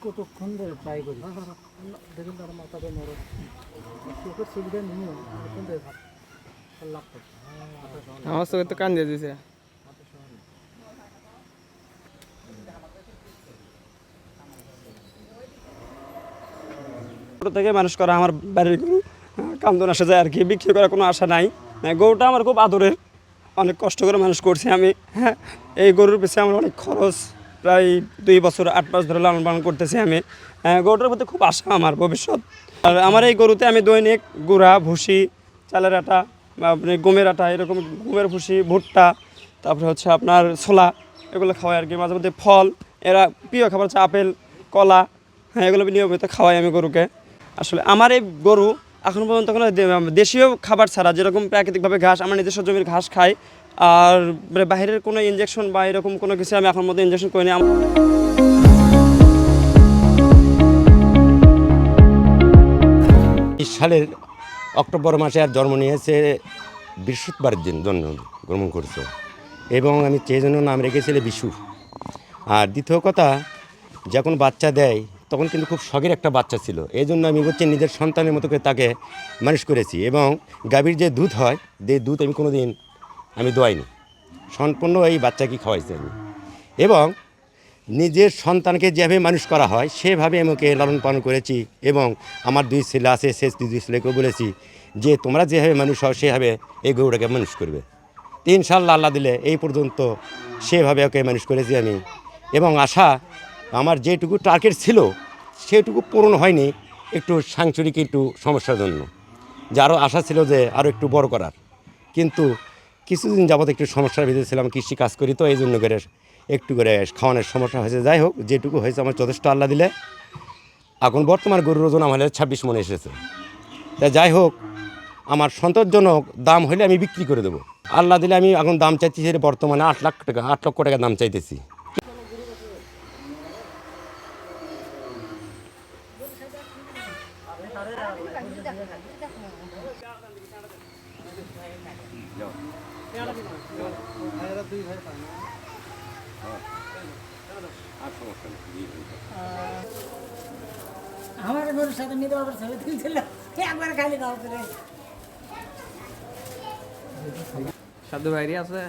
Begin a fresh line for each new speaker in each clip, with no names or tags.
কতক্ষণ ধরে ট্রাই করি দেখুন তার মাথাটা নরম চোখের সুবিধা নিয়ে
আমার চোখে তো কান দিয়ে দিয়েছে।
ছোটো থেকে মানুষ করা আমার বাড়ির গরু কান্দন আসা যায় আর কি, বিক্রি করার কোনো আশা নাই। গরুটা আমার খুব আদরের, অনেক কষ্ট করে মানুষ করছি আমি। হ্যাঁ, এই গরুর পিছিয়ে আমার অনেক খরচ, প্রায় 2 বছর 8 মাস ধরে লালন পালন করতেছি আমি। গরুটার প্রতি খুব আশা আমার ভবিষ্যৎ। আর আমার এই গরুতে আমি দৈনিক গুঁড়া, ভুসি, চালের আটা, আপনি গমের আটা, এরকম গমের ভুসি, ভুট্টা, তারপরে হচ্ছে আপনার ছোলা, এগুলো খাওয়াই আর কি। মাঝে মধ্যে ফল, এরা প্রিয় খাবার হচ্ছে আপেল, কলা, হ্যাঁ, এগুলো নিয়মিত খাওয়াই আমি গরুকে। আসলে আমার এই গরু এখন পর্যন্ত কোনো দেশীয় খাবার ছাড়া, যেরকম প্রাকৃতিকভাবে ঘাস, আমার নিজস্ব জমির ঘাস খাই, আর বাইরের কোনো ইনজেকশন বা এরকম কোনো কিছু আমি এখন মধ্যে ইনজেকশন করিনি।
সালের অক্টোবর মাসে আর জন্ম নিয়েছে, বৃহস্পতিবারের দিন জন্মগ্রহণ করেছে, এবং আমি সেই জন্য নাম রেখেছিল বিশু। আর দ্বিতীয় কথা, যখন বাচ্চা দেয় তখন কিন্তু খুব শখের একটা বাচ্চা ছিল, এই জন্য আমি হচ্ছে নিজের সন্তানের মতো করে তাকে মানুষ করেছি। এবং গাভীর যে দুধ হয়, যে দুধ আমি কোনো দিন দোয়াইনি, সম্পূর্ণ এই বাচ্চাকে খাওয়াইছি আমি। এবং নিজের সন্তানকে যেভাবে মানুষ করা হয় সেভাবে আমাকে লালন পালন করেছি। এবং আমার 2 ছেলে আছে, শেষ 2 ছেলেকেও বলেছি যে তোমরা যেভাবে মানুষ হও সেভাবে এই গরুটাকে মানুষ করবে। ইনশাআল্লাহ আল্লাহ দিলে এই পর্যন্ত সেভাবে ওকে মানুষ করেছি আমি। এবং আশা আমার যেটুকু টার্গেট ছিল সেটুকু পূরণ হয়নি, একটু সাংসারিক একটু সমস্যার জন্য। যে আরও আশা ছিল যে আরও একটু বড় করার, কিন্তু কিছুদিন যাবত একটু সমস্যার ভিতরে ছিলাম, কৃষি কাজ করি তো, এই জন্য করে একটু করে খাওয়ানোর সমস্যা হয়েছে। যাই হোক, যেটুকু হয়েছে আমার যথেষ্ট আল্লাহ দিলে। এখন বর্তমান গরুর ওজন আমার 26 মনে এসেছে। তাই যাই হোক, আমার সন্তোষজনক দাম হলে আমি বিক্রি করে দেবো। আল্লাহ দিলে আমি এখন দাম চাইছি বর্তমানে 8 লক্ষ টাকা দাম চাইতেছি।
আমার গরুর সাথে মিলে আবার ছবি তুলছিল, একবার খালি দাও করে।
সাধু ভাইরি আছে।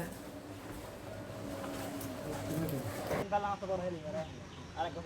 আরেক